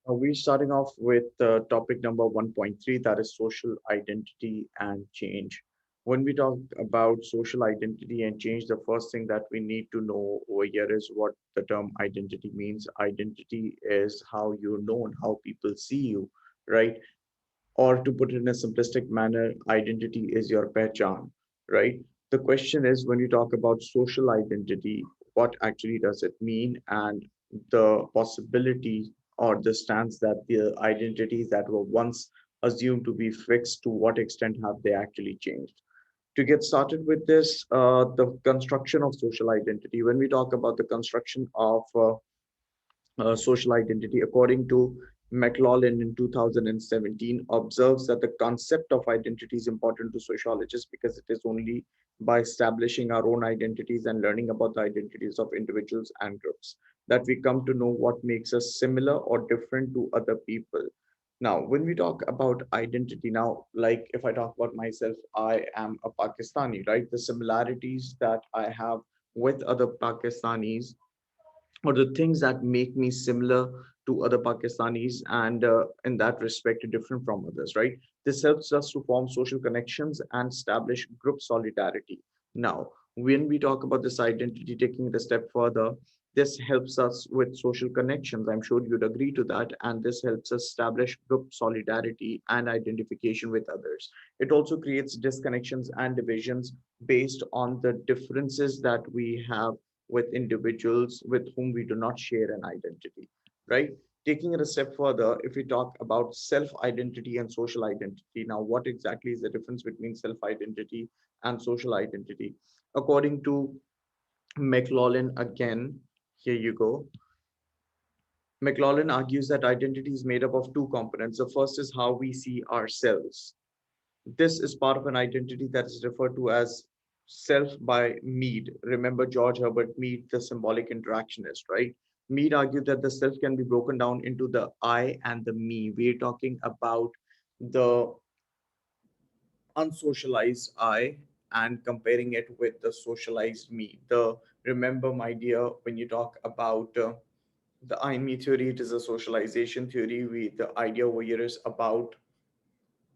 We're starting off with topic number 1.3, that is social identity and change. When we talk about social identity and change, the first thing that we need to know over here is what the term identity means. Identity is how you're known, how people see you, right? Or to put it in a simplistic manner, identity is your pehchan, right? The question is, when you talk about social identity, what actually does it mean? And the possibility or the stance that the identities that were once assumed to be fixed, to what extent have they actually changed? To get started with this, the construction of social identity, when we talk about the construction of social identity, according to McLaughlin in 2017, observes that the concept of identity is important to sociologists because it is only by establishing our own identities and learning about the identities of individuals and groups that we come to know what makes us similar or different to other people. Now, when we talk about identity, now, like if I talk about myself, I am a Pakistani, right? The similarities that I have with other Pakistanis or the things that make me similar to other Pakistanis and in that respect different from others, right? This helps us to form social connections and establish group solidarity. Now, when we talk about this identity, taking it a step further, this helps us with social connections. I'm sure you'd agree to that. And this helps us establish group solidarity and identification with others. It also creates disconnections and divisions based on the differences that we have with individuals with whom we do not share an identity, right? Taking it a step further, if we talk about self identity and social identity, now what exactly is the difference between self identity and social identity? According to McLaughlin, again, here you go. McLaughlin argues that identity is made up of two components. The first is how we see ourselves. This is part of an identity that is referred to as self by Mead. Remember George Herbert Mead, the symbolic interactionist, right? Mead argued that the self can be broken down into the I and the me. We're talking about the unsocialized I and comparing it with the socialized me. The remember, my dear, when you talk about the I me theory, it is a socialization theory. The idea over here is about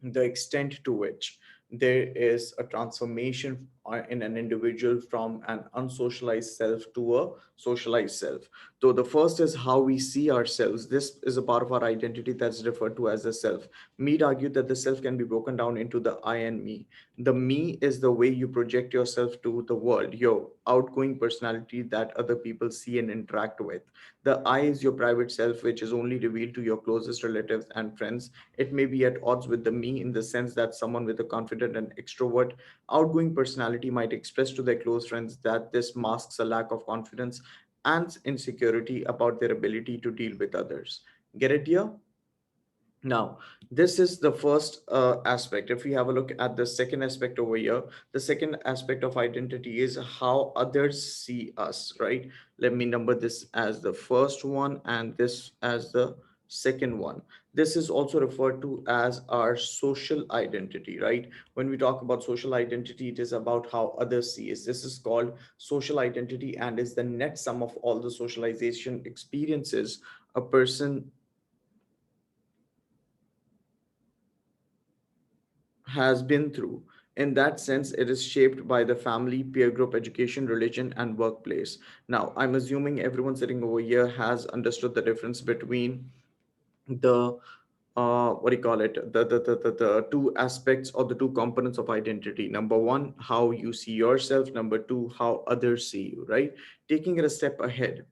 the extent to which there is a transformation in an individual from an unsocialized self to a socialized self. So the first is how we see ourselves. This is a part of our identity that's referred to as the self. Mead argued that the self can be broken down into the I and me. The me is the way you project yourself to the world, your outgoing personality that other people see and interact with. The I is your private self, which is only revealed to your closest relatives and friends. It may be at odds with the me in the sense that someone with a confident and extrovert, outgoing personality might express to their close friends that this masks a lack of confidence and insecurity about their ability to deal with others. Get it here? Now, this is the first aspect. If we have a look at the second aspect over here, the second aspect of identity is how others see us, right? Let me number this as the first one and this as the second one. This is also referred to as our social identity, right? When we talk about social identity, it is about how others see us. This is called social identity and is the net sum of all the socialization experiences a person has been through. In that sense, it is shaped by the family, peer group, education, religion, and workplace. Now, I'm assuming everyone sitting over here has understood the difference between the what do you call it, the two aspects or the two components of identity. Number one, how you see yourself. Number two, how others see you, right? Taking it a step ahead,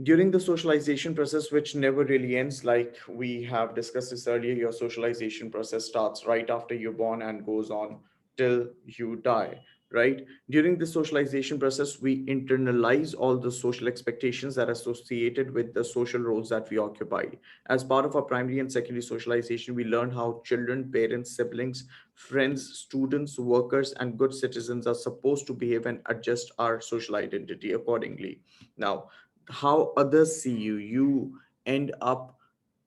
during the socialization process, which never really ends, like we have discussed this earlier, your socialization process starts right after you're born and goes on till you die, right? During the socialization process, we internalize all the social expectations that are associated with the social roles that we occupy. As part of our primary and secondary socialization, we learn how children, parents, siblings, friends, students, workers, and good citizens are supposed to behave and adjust our social identity accordingly. Now, how others see you, you end up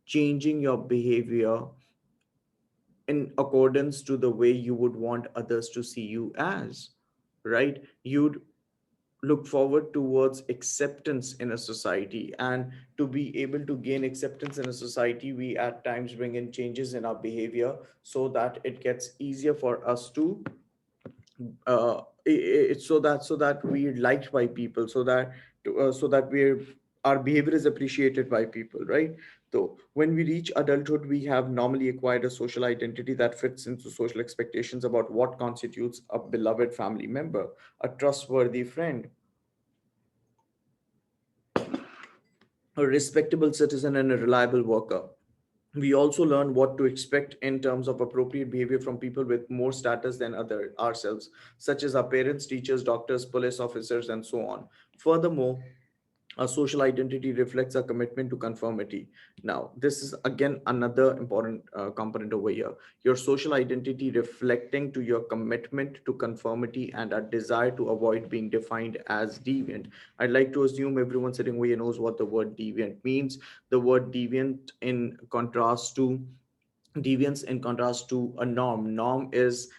changing your behavior in accordance to the way you would want others to see you as, right? You'd look forward towards acceptance in a society. And to be able to gain acceptance in a society, we at times bring in changes in our behavior so that it gets easier for us to so that we're liked by people, so that we're our behavior is appreciated by people, right? So when we reach adulthood, we have normally acquired a social identity that fits into social expectations about what constitutes a beloved family member, a trustworthy friend, a respectable citizen, and a reliable worker. We also learn what to expect in terms of appropriate behavior from people with more status than other ourselves, such as our parents, teachers, doctors, police officers, and so on. Furthermore, our social identity reflects our commitment to conformity. Now, this is again another important component over here. Your social identity reflecting to your commitment to conformity and a desire to avoid being defined as deviant. I'd like to assume everyone sitting over here knows what the word deviant means. The word deviance in contrast to a norm. Norm is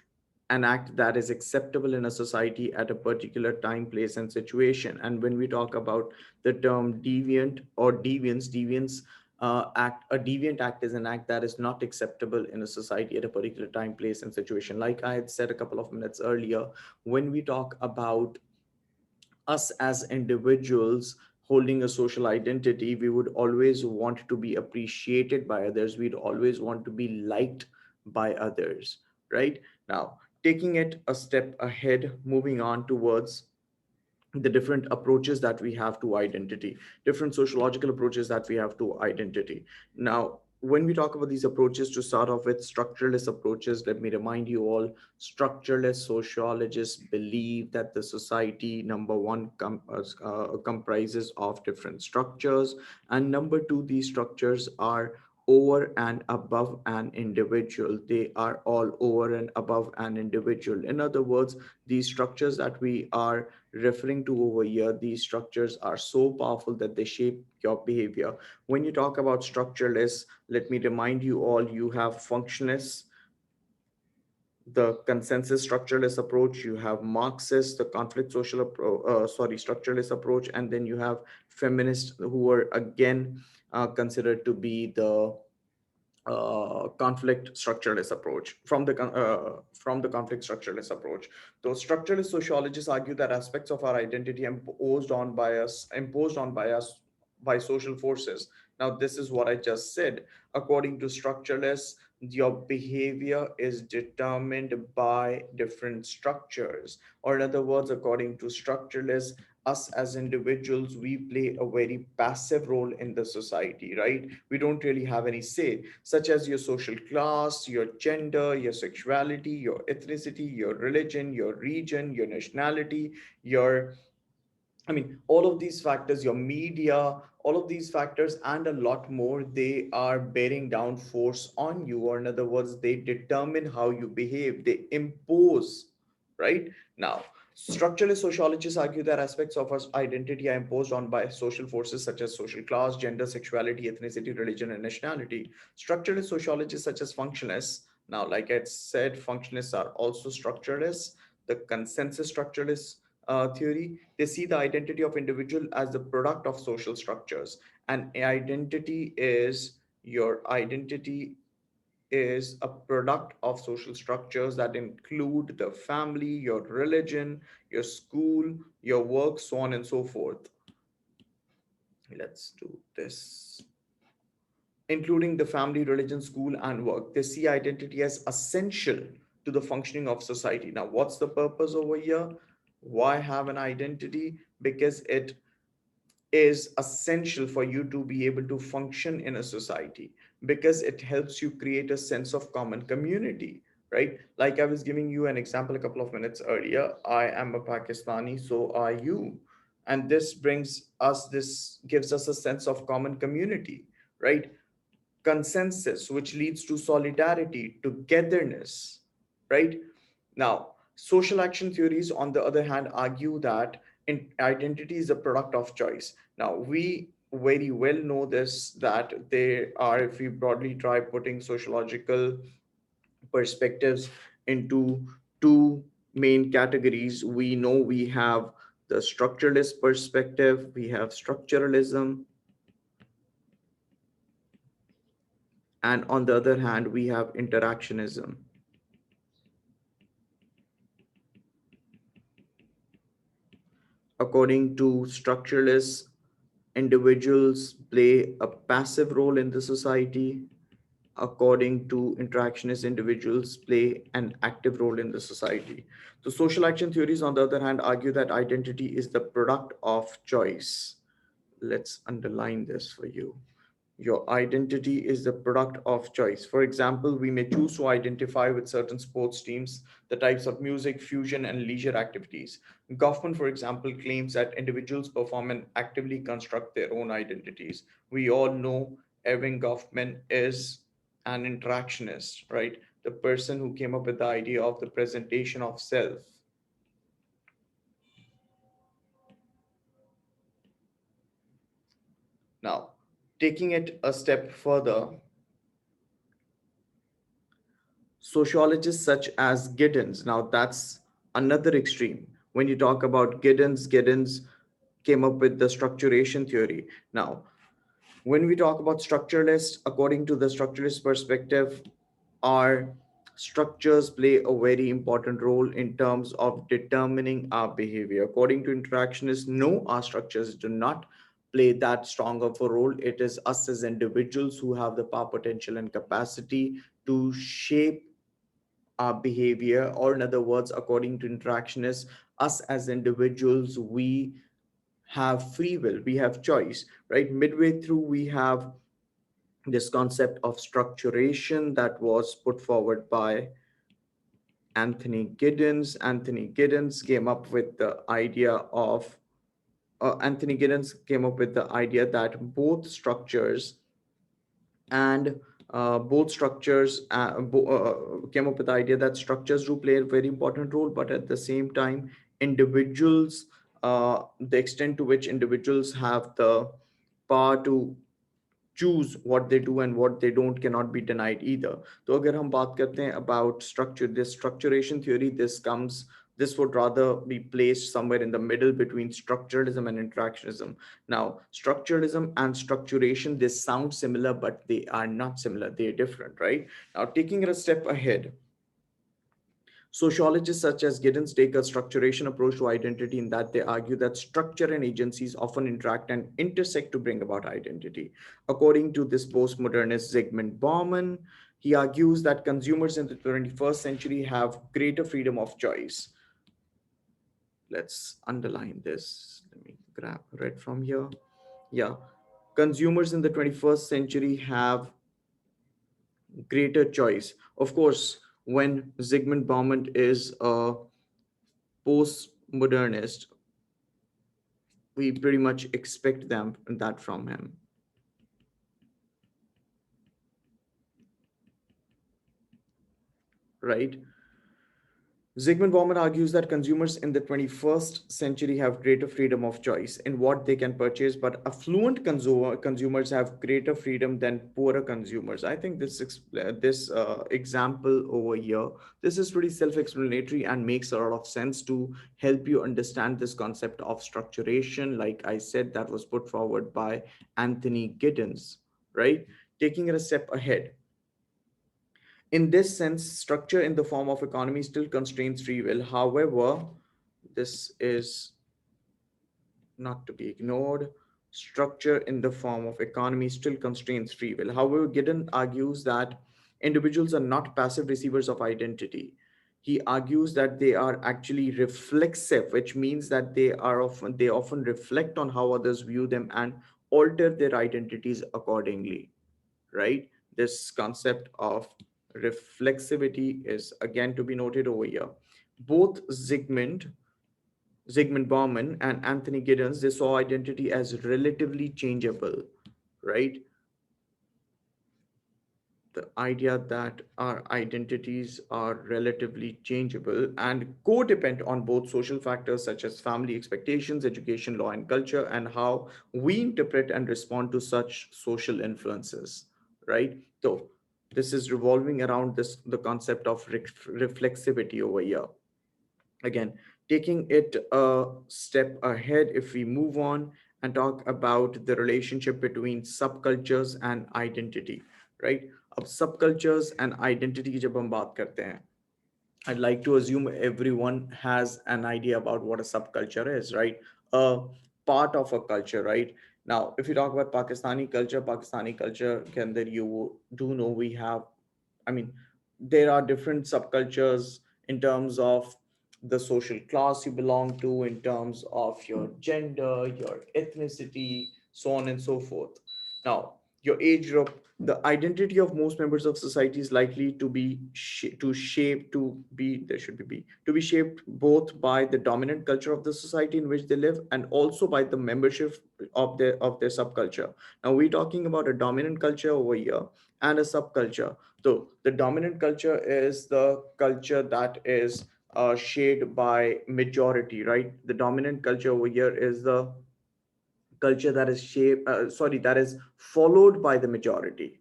an act that is acceptable in a society at a particular time, place, and situation. And when we talk about the term deviant or deviance, a deviant act is an act that is not acceptable in a society at a particular time, place, and situation. Like I had said a couple of minutes earlier, when we talk about us as individuals holding a social identity, we would always want to be appreciated by others. We'd always want to be liked by others, right? Now, taking it a step ahead, moving on towards the different approaches that we have to identity, different sociological approaches that we have to identity. Now, when we talk about these approaches, to start off with structuralist approaches, let me remind you all, structuralist sociologists believe that the society, number one, comprises of different structures, and number two, these structures are over and above an individual. They are all over and above an individual. In other words, these structures that we are referring to over here, these structures are so powerful that they shape your behavior. When you talk about structuralists, let me remind you all, you have functionalists, the consensus structuralist approach, you have Marxist, the conflict structuralist approach, and then you have feminists who are again considered to be the conflict structuralist approach from the conflict structuralist approach. Those structuralist sociologists argue that aspects of our identity imposed on by us by social forces. Now, this is what I just said. According to structuralists, your behavior is determined by different structures, or in other words, according to structuralists, us as individuals, we play a very passive role in the society, right? We don't really have any say, such as your social class, your gender, your sexuality, your ethnicity, your religion, your region, your nationality, your I mean, all of these factors, your media, all of these factors, and a lot more, they are bearing down force on you. Or, in other words, they determine how you behave, they impose, right? Now, structuralist sociologists argue that aspects of our identity are imposed on by social forces such as social class, gender, sexuality, ethnicity, religion, and nationality. Structuralist sociologists, such as functionalists, now, like I said, functionalists are also structuralists. The consensus structuralists theory, they see the identity of individual as the product of social structures. And your identity is a product of social structures that include the family, your religion, your school, your work, so on and so forth. Let's do this. Including the family, religion, school, and work. They see identity as essential to the functioning of society. Now, what's the purpose over here? Why have an identity? Because it is essential for you to be able to function in a society, because it helps you create a sense of common community, right? Like I was giving you an example a couple of minutes earlier. I am a Pakistani, so are you. And this gives us a sense of common community, right? Consensus, which leads to solidarity, togetherness, right? Now, social action theories, on the other hand, argue that identity is a product of choice. Now, we very well know this, that they are, if we broadly try putting sociological perspectives into two main categories, we know we have the structuralist perspective, we have structuralism, and on the other hand, we have interactionism. According to structuralists, individuals play a passive role in the society. According to interactionist, individuals play an active role in the society. So social action theories, on the other hand, argue that identity is the product of choice. Let's underline this for you. Your identity is the product of choice. For example, we may choose to identify with certain sports teams, the types of music, fusion, and leisure activities. Goffman, for example, claims that individuals perform and actively construct their own identities. We all know Erving Goffman is an interactionist, right? The person who came up with the idea of the presentation of self. Now, taking it a step further, sociologists such as Giddens. Now, that's another extreme. When you talk about Giddens came up with the structuration theory. Now, when we talk about structuralists, according to the structuralist perspective, our structures play a very important role in terms of determining our behavior. According to interactionists, no, our structures do not play that strong of a role. It is us as individuals who have the power, potential, and capacity to shape our behavior, or in other words, according to interactionists, us as individuals, we have free will, we have choice, right? Midway through, we have this concept of structuration that was put forward by Anthony Giddens. Anthony Giddens came up with the idea of Anthony Giddens came up with the idea that both structures came up with the idea that structures do play a very important role, but at the same time, individuals, the extent to which individuals have the power to choose what they do and what they don't cannot be denied either. तो अगर हम बात करते हैं about structure, this structuration theory, this would rather be placed somewhere in the middle between structuralism and interactionism. Now, structuralism and structuration, they sound similar, but they are not similar. They are different, right? Now, taking it a step ahead, sociologists such as Giddens take a structuration approach to identity in that they argue that structure and agencies often interact and intersect to bring about identity. According to this postmodernist Zygmunt Bauman, he argues that consumers in the 21st century have greater freedom of choice. Let's underline this. Let me grab red from here. Yeah. Consumers in the 21st century have greater choice. Of course, when Zygmunt Bauman is a postmodernist, we pretty much expect them that from him, right? Zygmunt Bauman argues that consumers in the 21st century have greater freedom of choice in what they can purchase, but affluent consumers have greater freedom than poorer consumers. I think this example over here, this is pretty self-explanatory and makes a lot of sense to help you understand this concept of structuration. Like I said, that was put forward by Anthony Giddens, right? Taking it a step ahead, in this sense, structure in the form of economy still constrains free will. However, this is not to be ignored. Structure in the form of economy still constrains free will. However, Giddens argues that individuals are not passive receivers of identity. He argues that they are actually reflexive, which means that they often reflect on how others view them and alter their identities accordingly, right? This concept of reflexivity is again to be noted over here. Both Zygmunt Bauman and Anthony Giddens, they saw identity as relatively changeable, right? The idea that our identities are relatively changeable and co-depend on both social factors such as family expectations, education, law, and culture, and how we interpret and respond to such social influences, right? So this is revolving around the concept of reflexivity over here. Again, Taking it a step ahead, if we move on and talk about the relationship between subcultures and identity, right? अब subcultures and identity की जब हम बात करते हैं, I'd like to assume everyone has an idea about what a subculture is, right? A part of a culture, right? Now, if you talk about Pakistani culture, can that you do know we have, I mean, there are different subcultures in terms of the social class you belong to, in terms of your gender, your ethnicity, so on and so forth. Now, your age group, the identity of most members of society is likely to be to shape to be there should be to be shaped both by the dominant culture of the society in which they live and also by the membership of their subculture. Now we're talking about a dominant culture over here and a subculture. So the dominant culture is the culture that is shaped by majority, right? The dominant culture over here is the culture that is that is followed by the majority.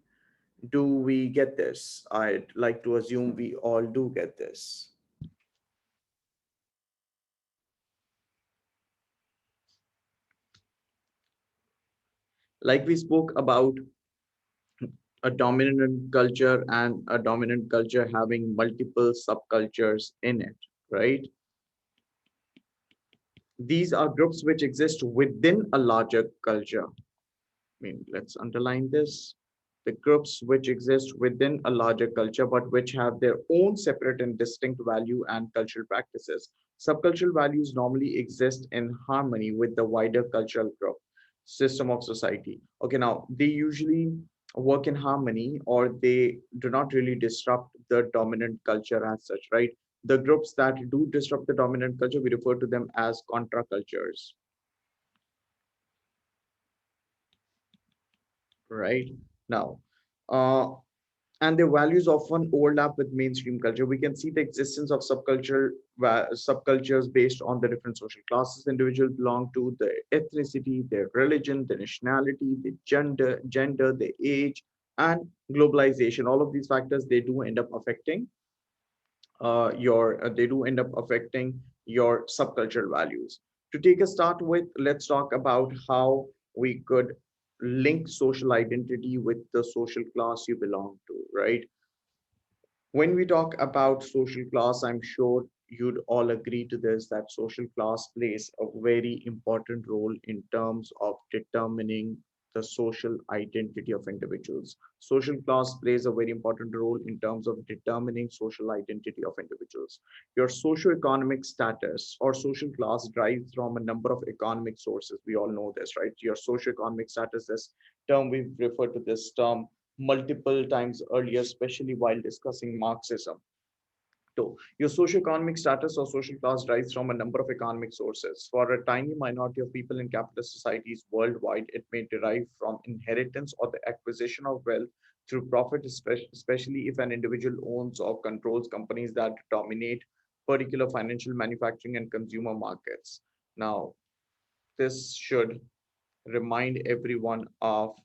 Do we get this? I'd like to assume we all do get this. Like we spoke about a dominant culture and a dominant culture having multiple subcultures in it, right? These are groups which exist within a larger culture. Mean, let's underline this. The groups which exist within a larger culture, but which have their own separate and distinct value and cultural practices. Subcultural values normally exist in harmony with the wider cultural group system of society. Okay, now they usually work in harmony or they do not really disrupt the dominant culture as such, right? The groups that do disrupt the dominant culture, we refer to them as contra cultures, right? Now, uh, and their values often overlap with mainstream culture. We can see the existence of subcultures based on the different social classes individuals belong to, their ethnicity, their religion, their nationality, their gender, their age, and globalization. All of these factors they do end up affecting your they do end up affecting your subcultural values. To take a start with, let's talk about how we could link social identity with the social class you belong to, right? When we talk about social class, I'm sure you'd all agree to this that social class plays a very important role in terms of determining the social identity of individuals. Social class plays a very important role in terms of determining social identity of individuals. Your socioeconomic status or social class derives from a number of economic sources. We all know this, right? Your socioeconomic status, this term, we've referred to this term multiple times earlier, especially while discussing Marxism. So, your socioeconomic status or social class derives from a number of economic sources. For a tiny minority of people in capitalist societies worldwide, it may derive from inheritance or the acquisition of wealth through profit, especially if an individual owns or controls companies that dominate particular financial, manufacturing, and consumer markets. Now, this should remind everyone of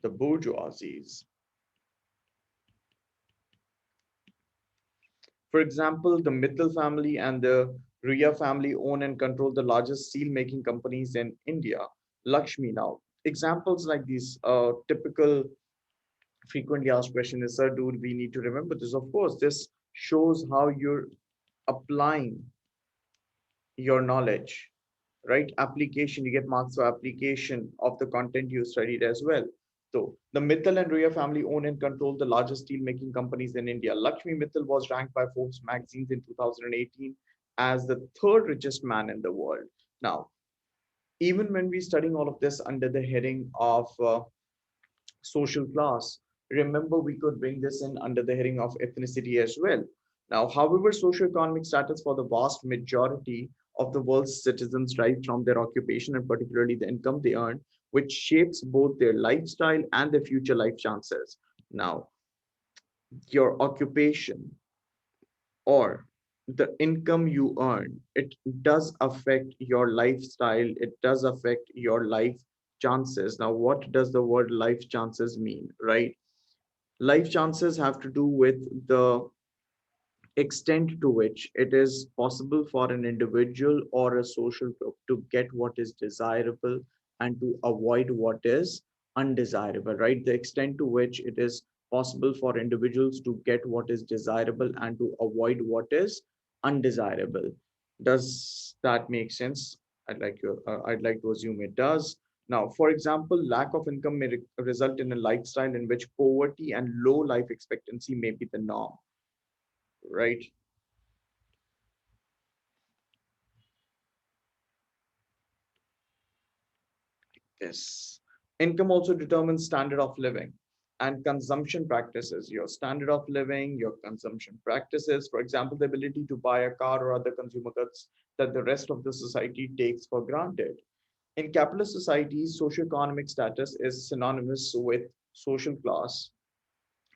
the bourgeoisies. For example, the Mittal family and the Ria family own and control the largest steel making companies in India. Lakshmi now. Examples like these, typical frequently asked question is, sir, do we need to remember this? Of course, this shows how you're applying your knowledge, right? Application, you get marks for application of the content you studied as well. So the Mittal and Ria family own and control the largest steel making companies in India. Lakshmi Mittal was ranked by Forbes magazines in 2018 as the third richest man in the world. Now, even when we studying all of this under the heading of social class, remember we could bring this in under the heading of ethnicity as well. Now, however, socioeconomic status for the vast majority of the world's citizens derive from their occupation and particularly the income they earn, which shapes both their lifestyle and their future life chances. Now, your occupation or the income you earn, it does affect your lifestyle, it does affect your life chances. Now, what does the word life chances mean, right? Life chances have to do with the extent to which it is possible for an individual or a social group to get what is desirable and to avoid what is undesirable, right? The extent to which it is possible for individuals to get what is desirable and to avoid what is undesirable. Does that make sense? I'd like to assume it does. Now, for example, lack of income may result in a lifestyle in which poverty and low life expectancy may be the norm, right? Yes. Income also determines standard of living and consumption practices. Your standard of living, your consumption practices, for example, the ability to buy a car or other consumer goods that the rest of the society takes for granted. In capitalist societies, socioeconomic status is synonymous with social class,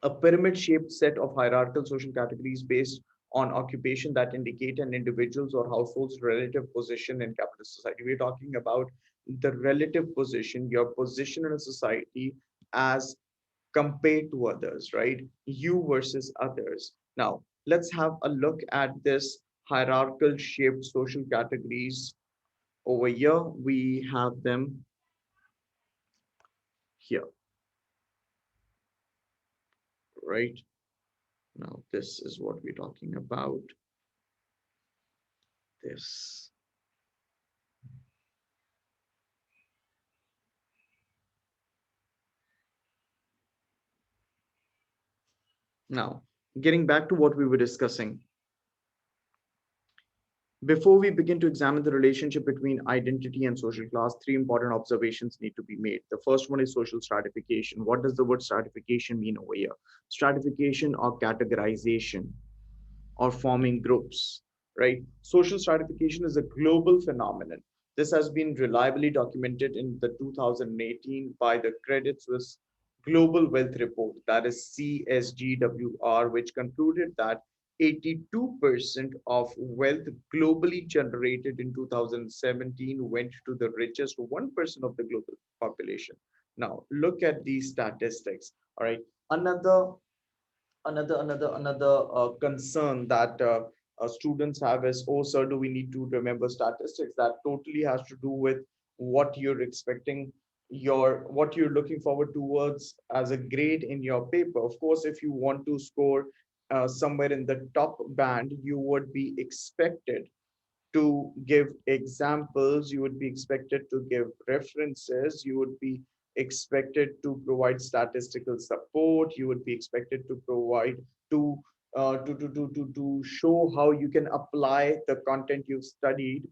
a pyramid-shaped set of hierarchical social categories based on occupation that indicate an individual's or household's relative position in capitalist society. We're talking about the relative position, your position in a society as compared to others, right? You versus others. Now, let's have a look at this hierarchical shaped social categories. Over here, we have them here, right? Now, this is what we're talking about. This. Now, getting back to what we were discussing, before we begin to examine the relationship between identity and social class, three important observations need to be made. The first one is social stratification. What does the word stratification mean over here? Stratification or categorization or forming groups, right? Social stratification is a global phenomenon. This has been reliably documented in the 2018 by the Credit Suisse Global Wealth Report, that is CSGWR, which concluded that 82% of wealth globally generated in 2017 went to the richest 1% of the global population. Now, look at these statistics. All right. Another another concern that students have is, oh sir, do we need to remember statistics? That totally has to do with what you're expecting, your what you're looking forward towards as a grade in your paper. Of course, if you want to score somewhere in the top band, you would be expected to give examples, you would be expected to give references, you would be expected to provide statistical support, you would be expected to provide to to show how you can apply the content you've studied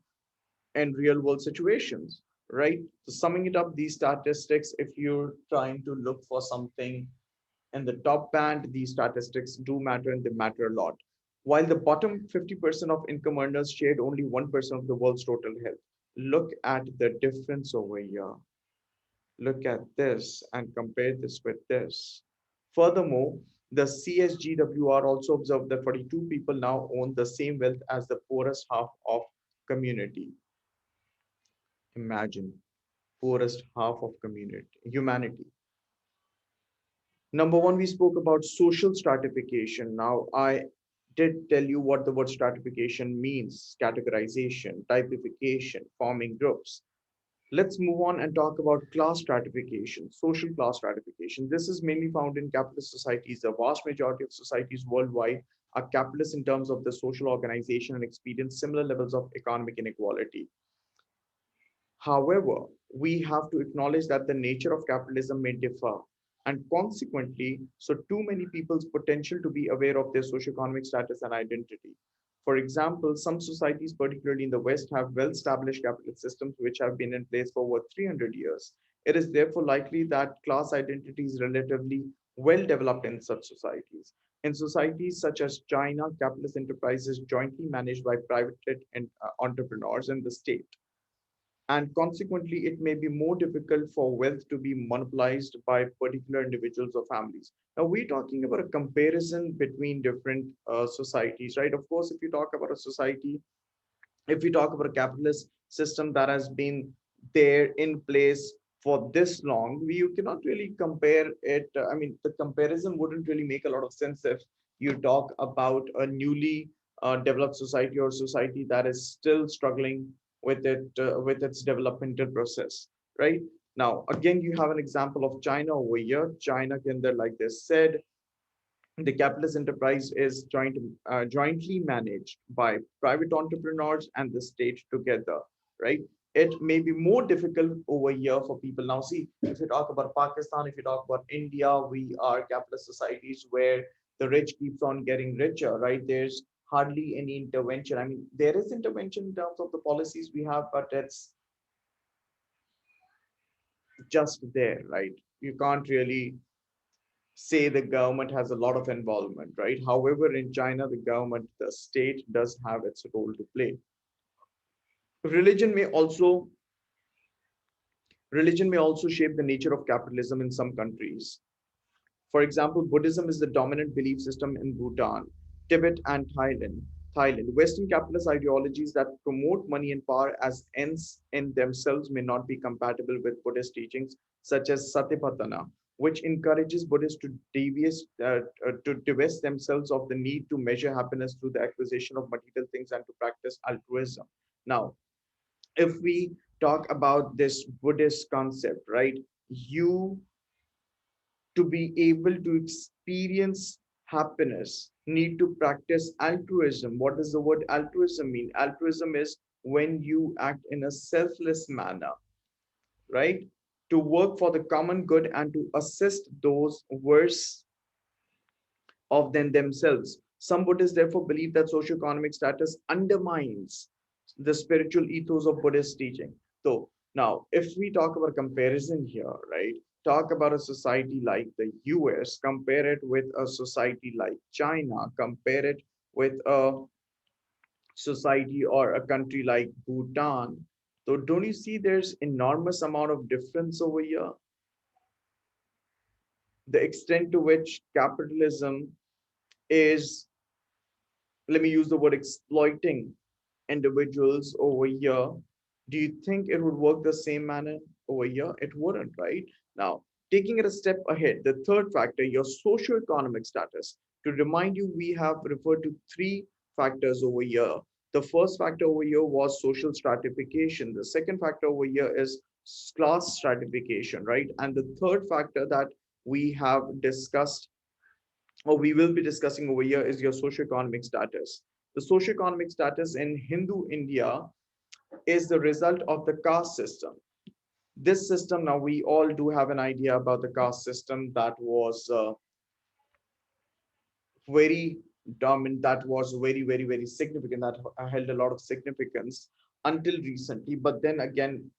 in real world situations, right? So summing it up, these statistics, if you're trying to look for something in the top band, these statistics do matter and they matter a lot. While the bottom 50% of income earners shared only 1% of the world's total health. Look at the difference over here. Look at this and compare this with this. Furthermore, the CSGWR also observed that 42 people now own the same wealth as the poorest half of community. Imagine, poorest half of community, humanity. Number one, we spoke about social stratification. Now, I did tell you what the word stratification means: categorization, typification, forming groups. Let's move on and talk about class stratification, social class stratification. This is mainly found in capitalist societies. The vast majority of societies worldwide are capitalist in terms of the social organization and experience similar levels of economic inequality. However, we have to acknowledge that the nature of capitalism may differ, and consequently, so too many people's potential to be aware of their socioeconomic status and identity. For example, some societies, particularly in the West, have well-established capitalist systems which have been in place for over 300 years. It is therefore likely that class identity is relatively well developed in such societies. In societies such as China, capitalist enterprises jointly managed by private entrepreneurs and the state, and consequently it may be more difficult for wealth to be monopolized by particular individuals or families. Now we're talking about a comparison between different societies, right? Of course, if you talk about a society, if we talk about a capitalist system that has been there in place for this long, we you cannot really compare it. I mean, the comparison wouldn't really make a lot of sense if You talk about a newly developed society or society that is still struggling with its developmental process, right? Now, again, you have an example of China over here. China, can like they said, the capitalist enterprise is jointly managed by private entrepreneurs and the state together, right? It may be more difficult over here for people. Now, see, if you talk about Pakistan, if you talk about India, we are capitalist societies where the rich keeps on getting richer, right? There's hardly any intervention. I mean, there is intervention in terms of the policies we have, but it's just there, right? You can't really say the government has a lot of involvement, right? However, in China, the state does have its role to play. Religion may also religion may also shape the nature of capitalism in some countries. For example, Buddhism is the dominant belief system in Bhutan, Tibet, and Thailand. Western capitalist ideologies that promote money and power as ends in themselves may not be compatible with Buddhist teachings, such as Satipatthana, which encourages Buddhists to divest themselves of the need to measure happiness through the acquisition of material things and to practice altruism. Now, if we talk about this Buddhist concept, right, you to be able to experience happiness need to practice altruism. What does the word altruism mean? Altruism is when you act in a selfless manner, right, to work for the common good and to assist those worse of than themselves. Some Buddhists therefore believe that socioeconomic status undermines the spiritual ethos of Buddhist teaching. So now, if we talk about comparison here, right, talk about a society like the US, compare it with a society like China, compare it with a society or a country like Bhutan. So don't you see there's enormous amount of difference over here? The extent to which capitalism is, let me use the word, exploiting individuals over here. Do you think it would work the same manner over here? It wouldn't, right? Now, taking it a step ahead, the third factor, your socioeconomic status. To remind you, we have referred to three factors over here. The first factor over here was social stratification. The second factor over here is class stratification, right? And the third factor that we have discussed, or we will be discussing over here, is your socioeconomic status. The socioeconomic status in Hindu India is the result of the caste system. This system, now we all do have an idea about the caste system that was very dominant, that was very significant, that held a lot of significance until recently. But then again,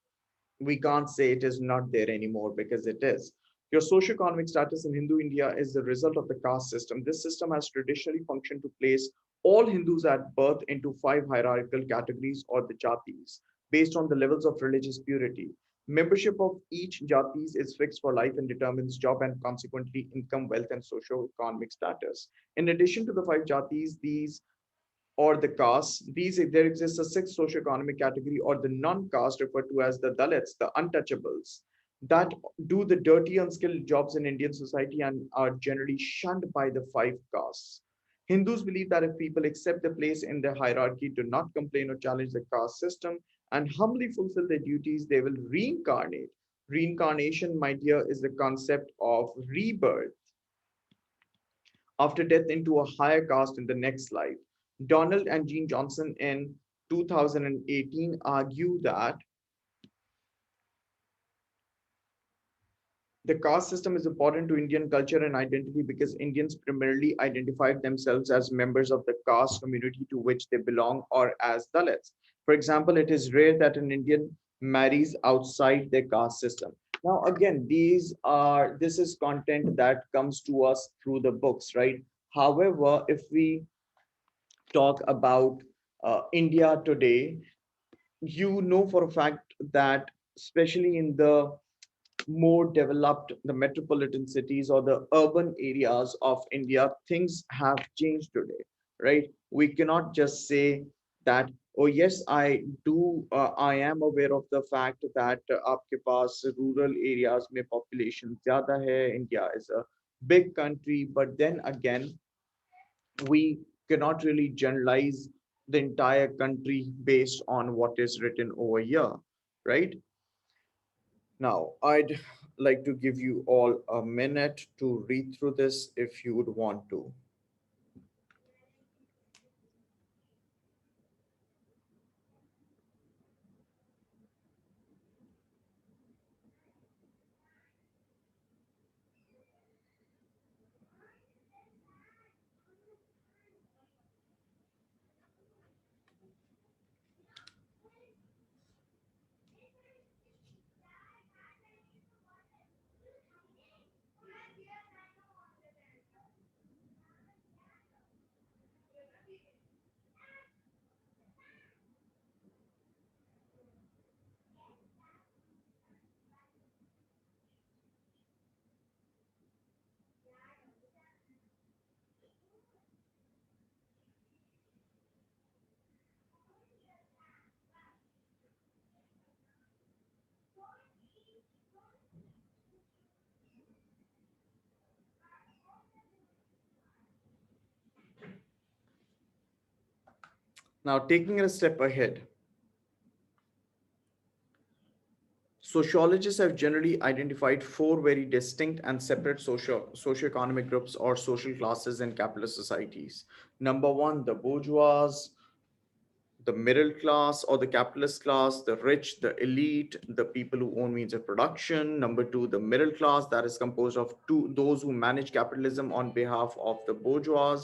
we can't say it is not there anymore because it is. Your socioeconomic status in Hindu India is the result of the caste system. This system has traditionally functioned to place all Hindus at birth into five hierarchical categories or the jatis based on the levels of religious purity. Membership of each jatis is fixed for life and determines job and consequently income, wealth, and socio-economic status. In addition to the five jatis, these or the castes, there exists a sixth socioeconomic category or the non-caste referred to as the Dalits, the untouchables, that do the dirty, unskilled jobs in Indian society and are generally shunned by the five castes. Hindus believe that if people accept their place in the hierarchy, do not complain or challenge the caste system, and humbly fulfill their duties, they will reincarnate. Reincarnation, my dear, is the concept of rebirth after death into a higher caste in the next life. Donald and Jean Johnson in 2018 argue that the caste system is important to Indian culture and identity because Indians primarily identified themselves as members of the caste community to which they belong or as Dalits. For example, it is rare that an Indian marries outside their caste system. Now, again, this is content that comes to us through the books, right? However, if we talk about India today, you know for a fact that especially in the more developed, the metropolitan cities or the urban areas of India, things have changed today, right? We cannot just say that, oh yes, I am aware of the fact that आपके पास rural areas में population ज़्यादा है. India is a big country, but then again, we cannot really generalize the entire country based on what is written over here, right? Now, I'd like to give you all a minute to read through this if you would want to. Now, taking it a step ahead, sociologists have generally identified four very distinct and separate socioeconomic groups or social classes in capitalist societies. Number one, the bourgeois, the middle class or the capitalist class, the rich, the elite, the people who own means of production. Number two, the middle class, that is composed of those who manage capitalism on behalf of the bourgeois,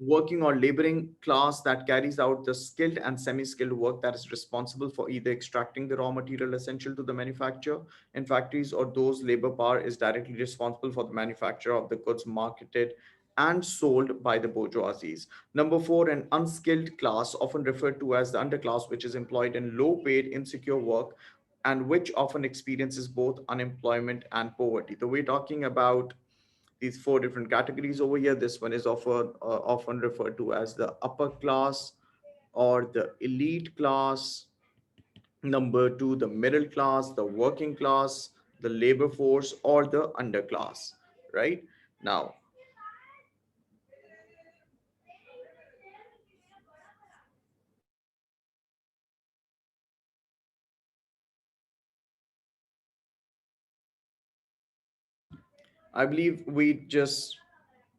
working or laboring class that carries out the skilled and semi-skilled work that is responsible for either extracting the raw material essential to the manufacture in factories, or those labor power is directly responsible for the manufacture of the goods marketed and sold by the bourgeoisies. Number four, an unskilled class, often referred to as the underclass, which is employed in low paid insecure work and which often experiences both unemployment and poverty. So we're talking about these four different categories over here. This one is often referred to as the upper class or the elite class. Number two, the middle class, the working class, the labor force, or the underclass, right? Now, I believe we just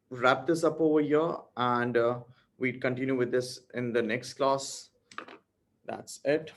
wrap this up over here and we continue with this in the next class. That's it.